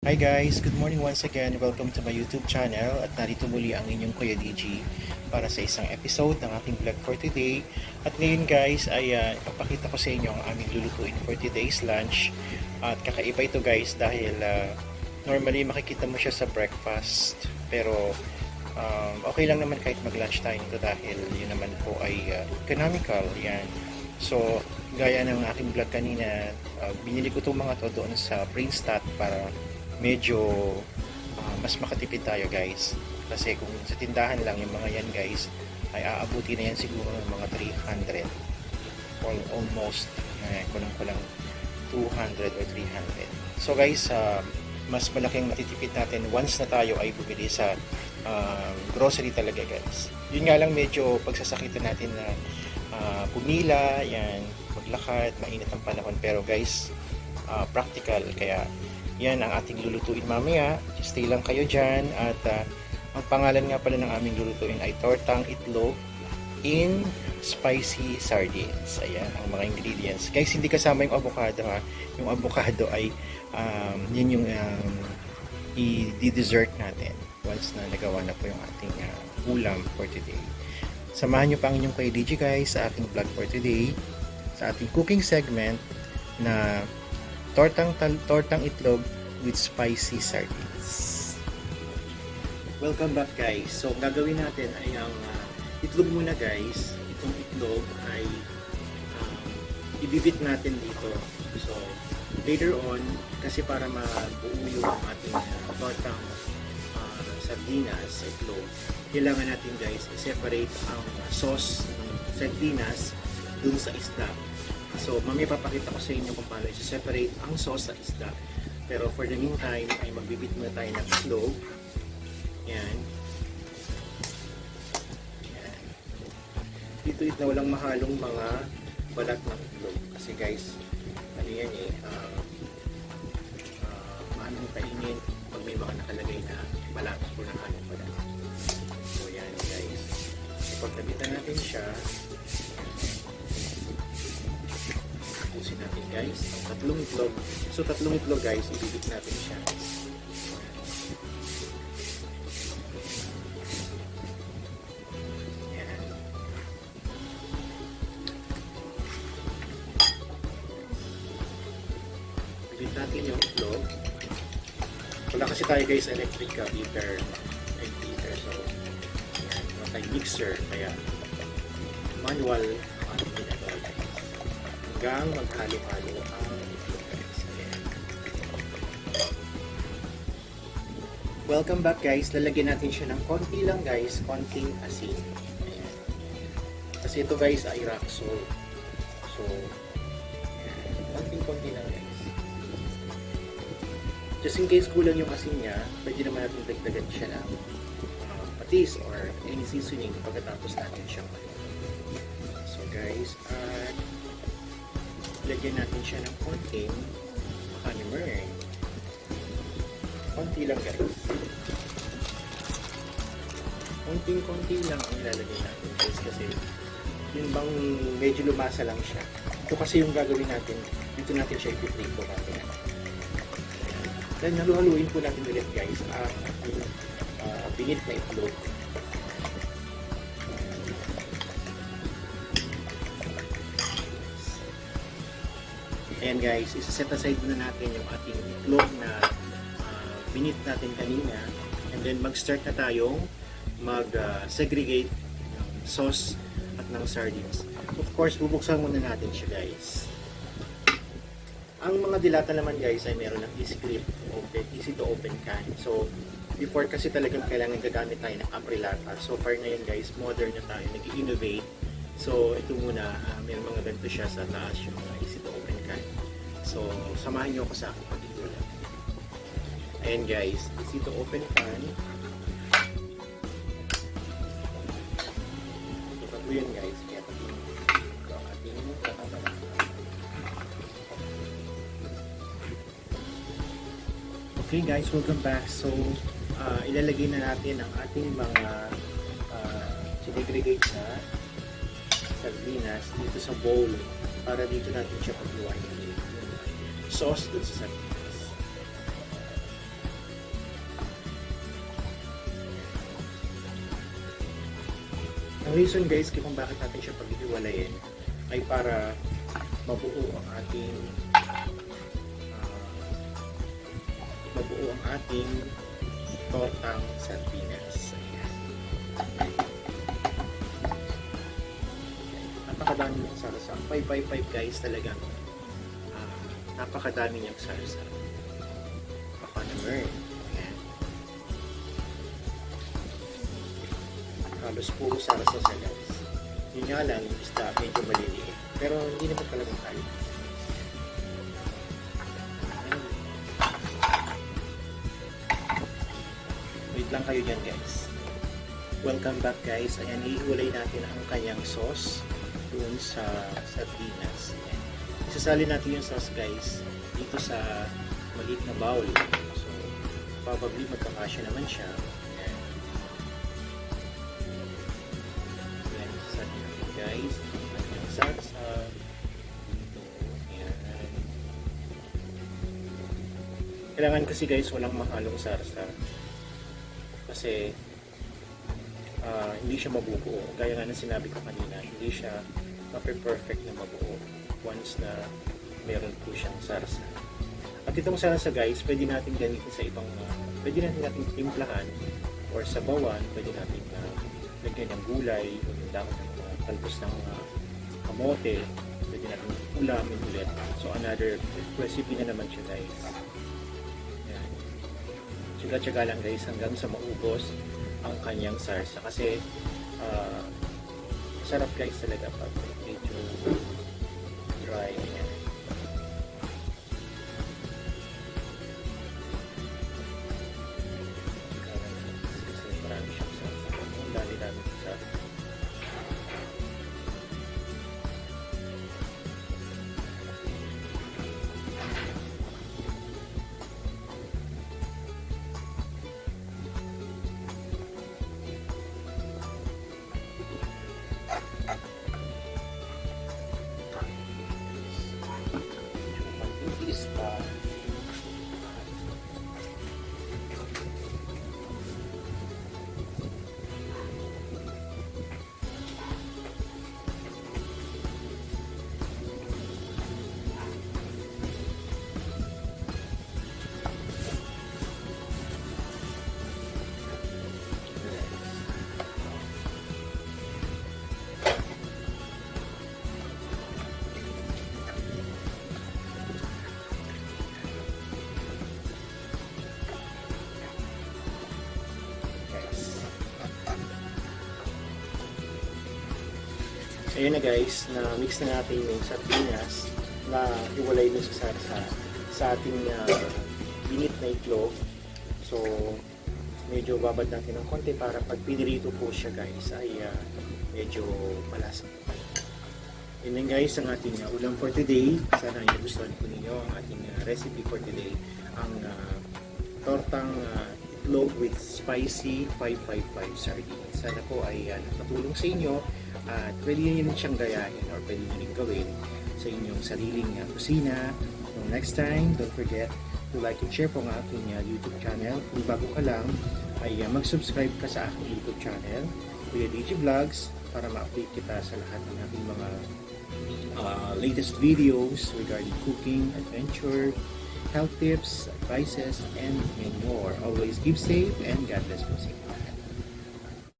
Hi guys, good morning once again. Welcome to my YouTube channel at narito muli ang inyong Kuya DG para sa isang episode ng aking vlog for today. At ngayon guys ay ipapakita ko sa inyo ang aming lulutuin for today's lunch. At kakaiba ito guys dahil normally makikita mo siya sa breakfast pero okay lang naman kahit mag-lunch tayo nito dahil yun naman po ay economical. Yan. So gaya ng aking vlog kanina, binili ko itong mga to doon sa Princetat para medyo mas makatipid tayo guys, kasi kung sa tindahan lang yung mga yan guys ay aabuti na yan siguro ng mga 300 or almost kulang 200 or 300. So guys, mas malaking matitipid natin once na tayo ay bumili sa grocery talaga guys. Yun nga lang, medyo pagsasakitan natin na pumila yan, maglakad, mainit ang panahon, pero guys practical, kaya yan ang ating lulutuin mamaya. Stay lang kayo dyan. At ang pangalan nga pala ng aming lulutuin ay tortang itlog in spicy sardines. Ayan ang mga ingredients. Guys, hindi kasama yung avocado ha. Yung avocado ay yun yung i-dessert natin once na nagawa na po yung ating ulam for today. Samahan nyo pa ang inyong Kuya DG guys sa ating vlog for today, sa ating cooking segment na tortang itlog with spicy sardines. Welcome back guys. So gagawin natin ay ang itlog muna guys. Itong itlog ay ibibit natin dito. So later on, kasi para mabuo yung ating tortang sardinas sa itlog, kailangan natin guys i-separate ang sauce ng sardinas dun sa isda. So, mamaya papakita ko sa inyo kung paano i-separate ang sauce sa isda. Pero for the meantime, ay magbibit muna tayo ng itlog. Yan. Yan. Dito na walang mahalong mga balat ng itlog. Kasi guys, ano yan maanong kainin pag may mga nakalagay na balat o nakalong balat. So, yan guys. Pag nabitan natin siya, tapusin natin guys ang tatlong itlog. So tatlong itlog guys, ibibit natin siya. Yan. Ibibit natin yung itlog. Wala kasi tayo guys electric beater and beater, so yan, wala tayong mixer, kaya manual ang ating ginagawa guys hanggang maghalo-halo ang itlog guys. Ayan. Welcome back guys. Lalagyan natin siya ng konti lang guys, konting asin. Ayan. Kasi ito guys ay rock salt. So konting-konti lang guys. Just in case kulang yung asin niya, pwede naman natin dagdagan siya ng patis or any seasoning pagkatapos natin siyang so guys, at lagyan natin siya ng konting honeymoon. Konti lang guys. Konting-konti lang ang ilalagay natin guys, kasi yun bang medyo lumasa lang siya. Ito kasi yung gagawin natin, dito natin siya ipiprito natin. Then halu-haluin po natin ulit guys ang binit na itlog. Ayan guys, isa-set aside muna natin yung ating itlog na binit natin kanina, and then mag-start na tayong mag-segregate ng sauce at ng sardines. Of course, bubuksan muna natin siya guys. Ang mga dilata naman guys ay meron ng easy to open can. So before kasi talagang kailangan gagamit tayo ng aprilata. So far ngayon guys, modern na tayo, nag-innovate. So ito muna, may mga ganito siya sa taas, yung mga easy to open can. So samahan nyo ako sa aking pag-iulam. Ayan guys, easy to open can. So tatlo yun guys, kaya tatlo ang ating kakabala. Okay guys, welcome back. So ilalagay na natin ang ating mga sinegregate na sardinas dito sa bowl para dito natin siya pagluwain yung sauce dun sa sardinas. Ang reason guys kung bakit natin siya paghihiwalayin ay para mabuo ang ating tortang sardinas. Ayan. Napakadami ng sarsa. 5 guys talagang napakadami niyang sarsa. Baka naman. Ayan. Halos puro sarsa sa guys. Yun nga lang, yung isda medyo maliliit. Pero hindi naman talagang tayo. Wait lang kayo dyan guys. Welcome back guys. Ayan, ihiwalay natin ang kanyang sauce doon sa sardinas. Ayan. Isasali natin yung sauce guys dito sa maliit na bowl. So, probably magkakasya naman siya. Ayan. Ayan, isasali natin guys ang kanyang salsa. Dito. Ayan. Kailangan kasi guys walang mahalong sarsa. Kasi hindi siya mabubuo. Gaya nga ng sinabi ko kanina, hindi siya perfect na mabuo once na meron po siyang sarsa. At itong sarsa guys, pwede natin gamitin sa ibang, pwede natin timplahan or sabawan, pwede natin lagyan ng gulay, o yung dahon ng talbos ng kamote, pwede natin ulamin ulit. So another recipe na naman siya guys. Yan. Tsaga-tsaga lang guys hanggang sa maubos ang kanyang sarsa kasi sarap guys talaga pag medyo dry. Ayan. Kasi marami siyang sarsa. Ang dami-dami ng sarsa. Ayan na guys, na mix na natin yung sardinas na iwalay dun sa ating binit na itlog. So, medyo babad natin ng konti para pag pinirito po siya guys ay medyo malasa. Yun lang guys ang ating ulam for today. Sana nagustuhan po ninyo ang ating recipe for today. Ang tortang itlog with spicy 555 sardines. Sana po ay nakatulong sa inyo at pwede nyo siyang gayahin or pwede nyo rin gawin sa inyong sariling kusina. So next time, don't forget to like and share po ang aking YouTube channel. Kung bago ka lang, ay mag-subscribe ka sa aking YouTube channel, Kuya DJ Vlogs, para ma-update kita sa lahat ng ating mga latest videos regarding cooking, adventure, health tips, advices, and many more. Always keep safe and God bless you.